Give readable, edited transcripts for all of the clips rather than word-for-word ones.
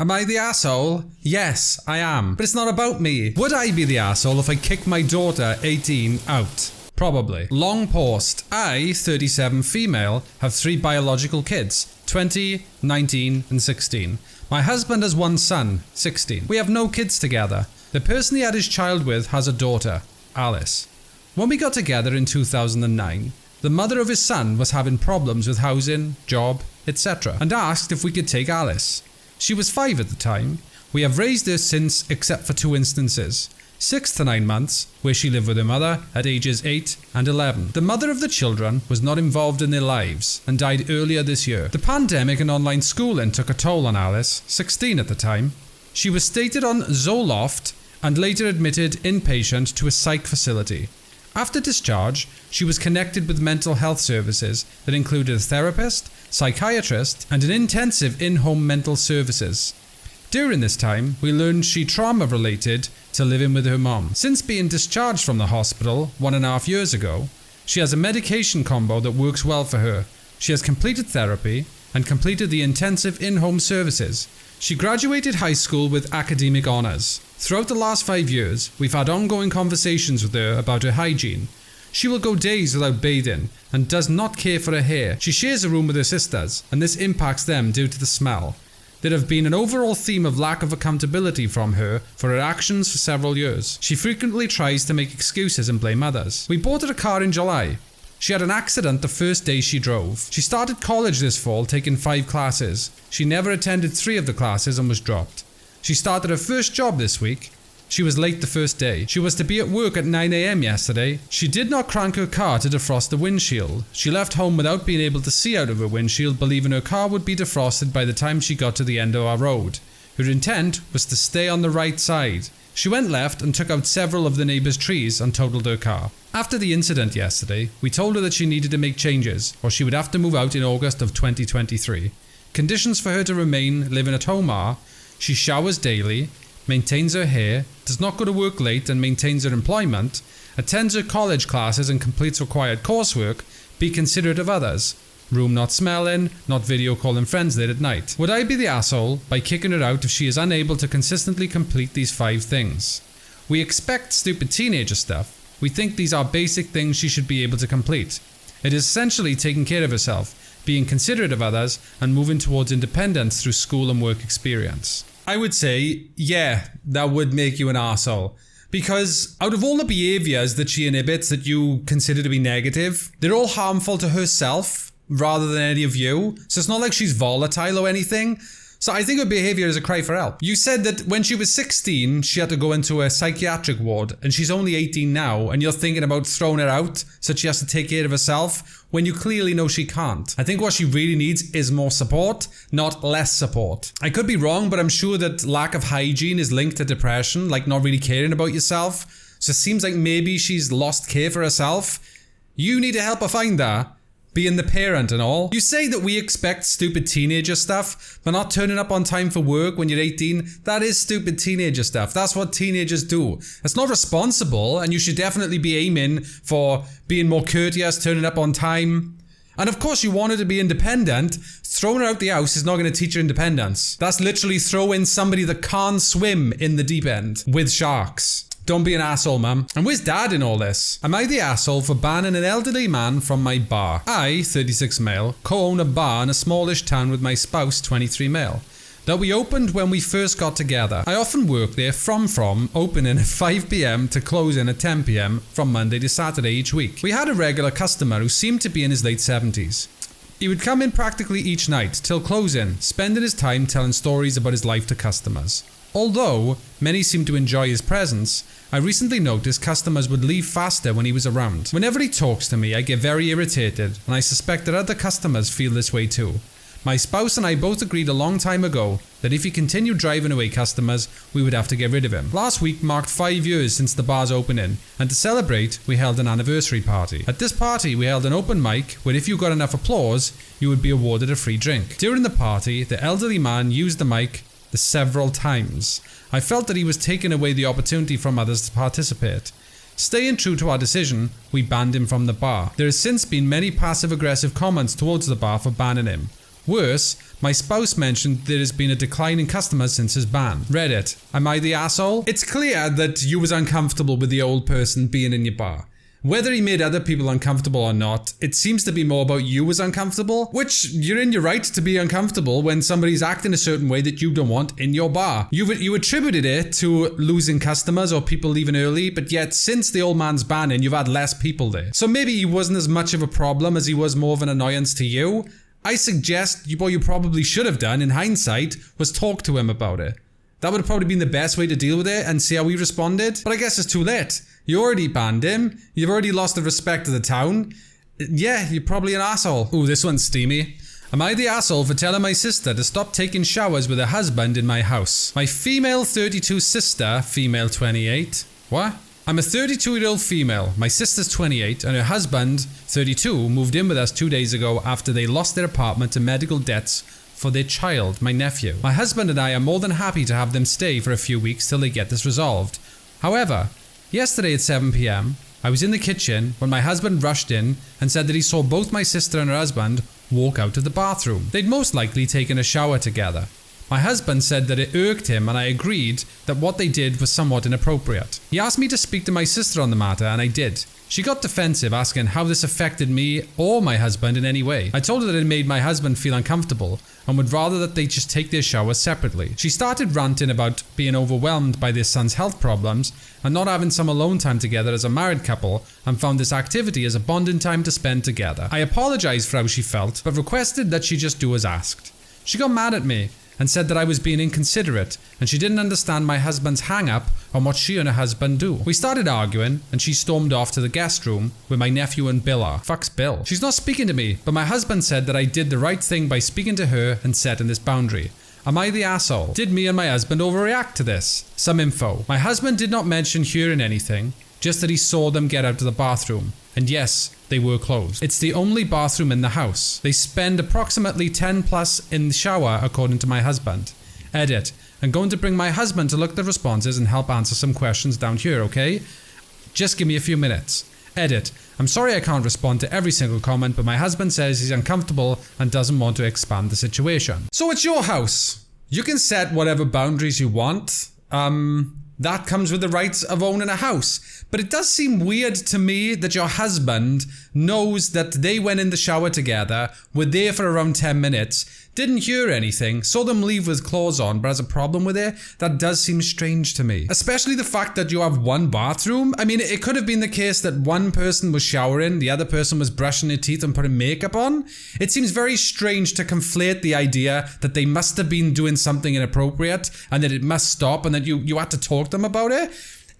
Am I the asshole? Yes, I am. But it's not about me. Would I be the asshole if I kicked my daughter, 18, out? Probably. Long post. I, 37 female, have 3 biological kids, 20, 19 and 16. My husband has 1 son, 16. We have no kids together. The person he had his child with has a daughter, Alice. When we got together in 2009, the mother of his son was having problems with housing, job, etc. and asked if we could take Alice. She was 5 at the time. We have raised her since except for 2 instances. 6 to 9 months, where she lived with her mother at ages 8 and 11. The mother of the children was not involved in their lives and died earlier this year. The pandemic and online schooling took a toll on Alice, 16 at the time. She was stated on Zoloft and later admitted inpatient to a psych facility. After discharge, she was connected with mental health services that included a therapist, psychiatrist, and an intensive in-home mental services. During this time, we learned she trauma-related to living with her mom. Since being discharged from the hospital 1.5 years ago, she has a medication combo that works well for her. She has completed therapy and completed the intensive in-home services. She graduated high school with academic honours. Throughout the last 5 years, we've had ongoing conversations with her about her hygiene. She will go days without bathing and does not care for her hair. She shares a room with her sisters, and this impacts them due to the smell. There have been an overall theme of lack of accountability from her for her actions for several years. She frequently tries to make excuses and blame others. We bought her a car in July. She had an accident the first day she drove. She started college this fall, taking 5 classes. She never attended 3 of the classes and was dropped. She started her first job this week. She was late the first day. She was to be at work at 9 a.m. yesterday. She did not crank her car to defrost the windshield. She left home without being able to see out of her windshield, believing her car would be defrosted by the time she got to the end of our road. Her intent was to stay on the right side. She went left and took out several of the neighbour's trees and totaled her car. After the incident yesterday, we told her that she needed to make changes or she would have to move out in August of 2023. Conditions for her to remain living at home are: she showers daily, maintains her hair, does not go to work late and maintains her employment, attends her college classes and completes required coursework, be considerate of others, room not smelling, not video calling friends late at night. Would I be the asshole by kicking her out if she is unable to consistently complete these 5 things? We expect stupid teenager stuff. We think these are basic things she should be able to complete. It is essentially taking care of herself, being considerate of others, and moving towards independence through school and work experience. I would say, yeah, that would make you an arsehole. Because out of all the behaviours that she inhibits that you consider to be negative, they're all harmful to herself rather than any of you. So it's not like she's volatile or anything. So I think her behaviour is a cry for help. You said that when she was 16, she had to go into a psychiatric ward, and she's only 18 now, and you're thinking about throwing her out so she has to take care of herself when you clearly know she can't. I think what she really needs is more support, not less support. I could be wrong, but I'm sure that lack of hygiene is linked to depression, like not really caring about yourself. So it seems like maybe she's lost care for herself. You need to help her find that. Being the parent and all. You say that we expect stupid teenager stuff, but not turning up on time for work when you're 18, that is stupid teenager stuff. That's what teenagers do. That's not responsible, and you should definitely be aiming for being more courteous, turning up on time. And of course you want her to be independent. Throwing her out the house is not going to teach her independence. That's literally throwing somebody that can't swim in the deep end with sharks. Don't be an asshole, ma'am. And where's dad in all this? Am I the asshole for banning an elderly man from my bar? I, 36 male, co-own a bar in a smallish town with my spouse, 23 male, that we opened when we first got together. I often work there from opening at 5 p.m. to closing at 10 p.m. from Monday to Saturday each week. We had a regular customer who seemed to be in his late 70s. He would come in practically each night till closing, spending his time telling stories about his life to customers. Although many seemed to enjoy his presence, I recently noticed customers would leave faster when he was around. Whenever he talks to me, I get very irritated, and I suspect that other customers feel this way too. My spouse and I both agreed a long time ago that if he continued driving away customers, we would have to get rid of him. Last week marked 5 years since the bar's opening, and to celebrate, we held an anniversary party. At this party, we held an open mic where if you got enough applause, you would be awarded a free drink. During the party, the elderly man used the mic several times. I felt that he was taking away the opportunity from others to participate. Staying true to our decision, we banned him from the bar. There has since been many passive-aggressive comments towards the bar for banning him. Worse, My spouse mentioned there has been a decline in customers since his ban. Reddit. Am I the asshole? It's clear that you was uncomfortable with the old person being in your bar. Whether he made other people uncomfortable or not, it seems to be more about you was uncomfortable, which you're in your right to be uncomfortable when somebody's acting a certain way that you don't want in your bar. You attributed it to losing customers or people leaving early, but yet since the old man's banning, you've had less people there. So maybe he wasn't as much of a problem as he was more of an annoyance to you. I suggest what you probably should have done in hindsight was talk to him about it. That would have probably been the best way to deal with it and see how he responded. But I guess it's too late. You already banned him. You've already lost the respect of the town. Yeah, you're probably an asshole. Ooh, this one's steamy. Am I the asshole for telling my sister to stop taking showers with her husband in my house? My female 32 sister, female 28. What? I'm a 32-year-old female. My sister's 28 and her husband, 32, moved in with us 2 days ago after they lost their apartment to medical debts for their child, my nephew. My husband and I are more than happy to have them stay for a few weeks till they get this resolved. However, yesterday at 7 p.m, I was in the kitchen when my husband rushed in and said that he saw both my sister and her husband walk out of the bathroom. They'd most likely taken a shower together. My husband said that it irked him and I agreed that what they did was somewhat inappropriate. He asked me to speak to my sister on the matter and I did. She got defensive, asking how this affected me or my husband in any way. I told her that it made my husband feel uncomfortable and would rather that they just take their showers separately. She started ranting about being overwhelmed by their son's health problems and not having some alone time together as a married couple, and found this activity as a bonding time to spend together. I apologized for how she felt, but requested that she just do as asked. She got mad at me and said that I was being inconsiderate and she didn't understand my husband's hang-up on what she and her husband do. We started arguing and she stormed off to the guest room where my nephew and Bill are. Fuck's Bill. She's not speaking to me, but my husband said that I did the right thing by speaking to her and setting this boundary. Am I the asshole? Did me and my husband overreact to this? Some info. My husband did not mention hearing anything, just that he saw them get out of the bathroom. And yes, they were closed. It's the only bathroom in the house. They spend approximately 10 plus in the shower, according to my husband. Edit. I'm going to bring my husband to look at the responses and help answer some questions down here, okay? Just give me a few minutes. Edit. I'm sorry I can't respond to every single comment, but my husband says he's uncomfortable and doesn't want to expand the situation. So it's your house. You can set whatever boundaries you want. That comes with the rights of owning a house. But it does seem weird to me that your husband knows that they went in the shower together, were there for around 10 minutes, didn't hear anything, saw them leave with clothes on, but has a problem with it. That does seem strange to me. Especially the fact that you have one bathroom. I mean, it could have been the case that one person was showering, the other person was brushing their teeth and putting makeup on. It seems very strange to conflate the idea that they must have been doing something inappropriate and that it must stop and that you had to talk to them about it.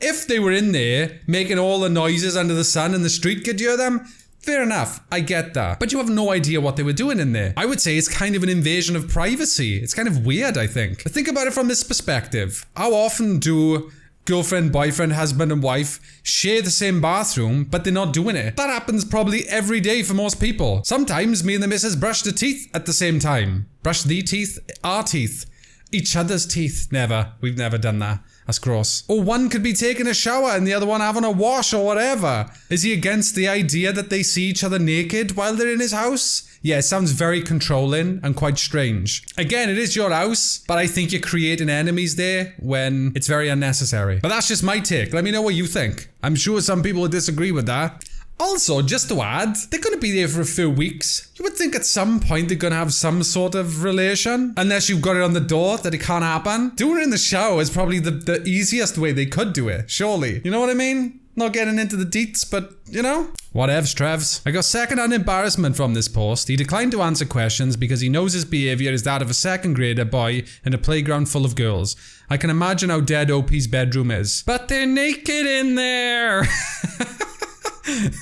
If they were in there making all the noises under the sun and the street could hear them, fair enough, I get that. But you have no idea what they were doing in there. I would say it's kind of an invasion of privacy. It's kind of weird, I think. But think about it from this perspective. How often do girlfriend, boyfriend, husband and wife share the same bathroom, but they're not doing it? That happens probably every day for most people. Sometimes me and the missus brush the teeth at the same time. Brush the teeth, our teeth. Each other's teeth. Never. We've never done that. That's gross. Or one could be taking a shower and the other one having a wash or whatever. Is he against the idea that they see each other naked while they're in his house? Yeah, it sounds very controlling and quite strange. Again, it is your house, but I think you're creating enemies there when it's very unnecessary. But that's just my take. Let me know what you think. I'm sure some people will disagree with that. Also, just to add, they're going to be there for a few weeks. You would think at some point they're going to have some sort of relation. Unless you've got it on the door that it can't happen. Doing it in the shower is probably the easiest way they could do it, surely. You know what I mean? Not getting into the deets, but, you know? Whatevs, Trevs. I got second-hand embarrassment from this post. He declined to answer questions because he knows his behaviour is that of a second grader boy in a playground full of girls. I can imagine how dead OP's bedroom is. But they're naked in there!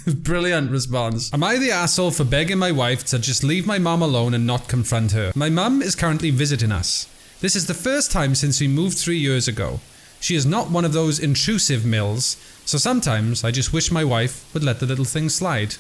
Brilliant response. Am I the asshole for begging my wife to just leave my mum alone and not confront her? My mum is currently visiting us. This is the first time since we moved 3 years ago. She is not one of those intrusive mills, so sometimes I just wish my wife would let the little thing slide.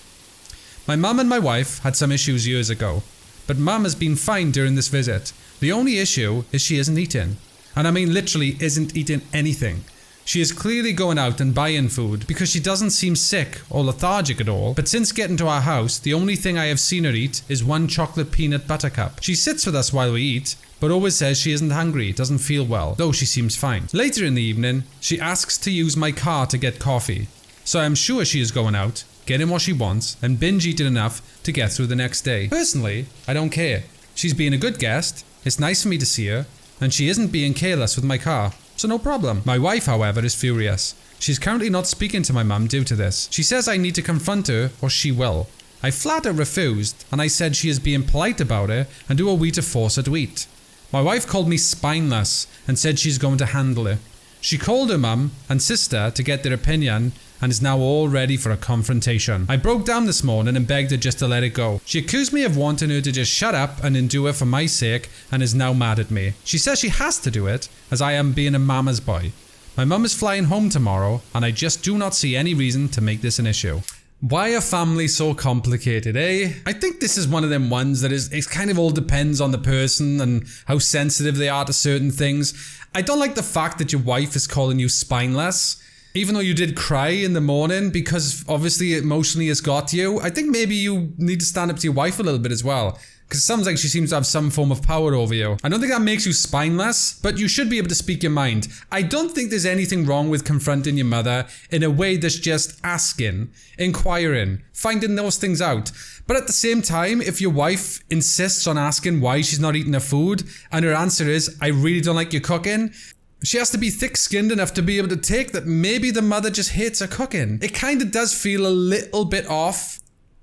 My mum and my wife had some issues years ago, but mum has been fine during this visit. The only issue is she isn't eating. And I mean literally isn't eating anything. She is clearly going out and buying food because she doesn't seem sick or lethargic at all. But since getting to our house, the only thing I have seen her eat is one chocolate peanut butter cup. She sits with us while we eat, but always says she isn't hungry, doesn't feel well, though she seems fine. Later in the evening, she asks to use my car to get coffee. So I am sure she is going out, getting what she wants, and binge eating enough to get through the next day. Personally, I don't care. She's being a good guest, it's nice for me to see her, and she isn't being careless with my car. So no problem. My wife, however, is furious. She's currently not speaking to my mum due to this. She says I need to confront her or she will. I flat out refused and I said she is being polite about it and do a wee to force her to eat. My wife called me spineless and said she's going to handle it. She called her mum and sister to get their opinion and is now all ready for a confrontation. I broke down this morning and begged her just to let it go. She accused me of wanting her to just shut up and endure for my sake and is now mad at me. She says she has to do it as I am being a mama's boy. My mum is flying home tomorrow and I just do not see any reason to make this an issue. Why are families so complicated, eh? I think this is one of them ones that it kind of all depends on the person and how sensitive they are to certain things. I don't like the fact that your wife is calling you spineless. Even though you did cry in the morning because obviously emotionally it's got you, I think maybe you need to stand up to your wife a little bit as well. Because it sounds like she seems to have some form of power over you. I don't think that makes you spineless, but you should be able to speak your mind. I don't think there's anything wrong with confronting your mother in a way that's just asking, inquiring, finding those things out. But at the same time, if your wife insists on asking why she's not eating her food, and her answer is, I really don't like your cooking, she has to be thick-skinned enough to be able to take that maybe the mother just hates her cooking. It kind of does feel a little bit off.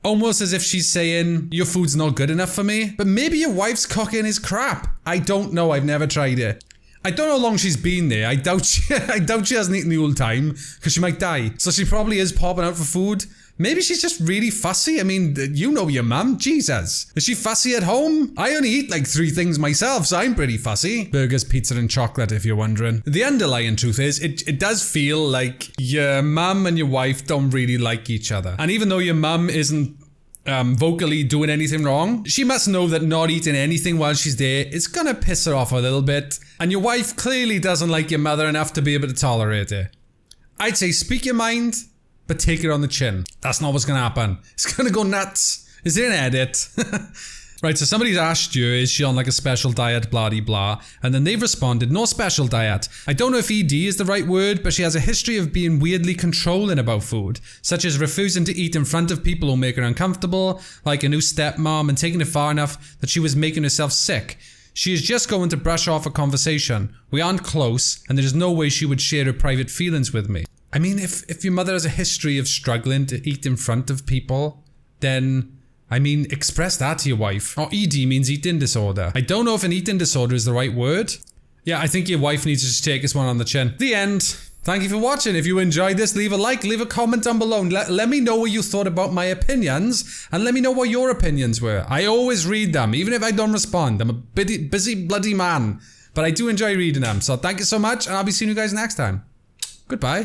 Almost as if she's saying, your food's not good enough for me. But maybe your wife's cooking is crap. I don't know, I've never tried it. I don't know how long she's been there. I doubt she hasn't eaten the whole time, because she might die. So she probably is popping out for food. Maybe she's just really fussy. I mean, you know your mum. Jesus. Is she fussy at home? I only eat like 3 things myself, so I'm pretty fussy. Burgers, pizza and chocolate, if you're wondering. The underlying truth is, it does feel like your mum and your wife don't really like each other. And even though your mum isn't vocally doing anything wrong, she must know that not eating anything while she's there is gonna piss her off a little bit. And your wife clearly doesn't like your mother enough to be able to tolerate it. I'd say speak your mind, but take it on the chin. That's not what's gonna happen. It's gonna go nuts. Is there an edit? Right, so somebody's asked you, is she on like a special diet, blah de blah, and then they've responded, no special diet. I don't know if ED is the right word, but she has a history of being weirdly controlling about food, such as refusing to eat in front of people who make her uncomfortable, like a new stepmom, and taking it far enough that she was making herself sick. She is just going to brush off a conversation. We aren't close, and there is no way she would share her private feelings with me. I mean, if your mother has a history of struggling to eat in front of people, then, I mean, express that to your wife. Or ED means eating disorder. I don't know if an eating disorder is the right word. Yeah, I think your wife needs to just take this one on the chin. The end. Thank you for watching. If you enjoyed this, leave a like, leave a comment down below. Let me know what you thought about my opinions, and let me know what your opinions were. I always read them, even if I don't respond. I'm a busy bloody man, but I do enjoy reading them. So thank you so much, and I'll be seeing you guys next time. Goodbye.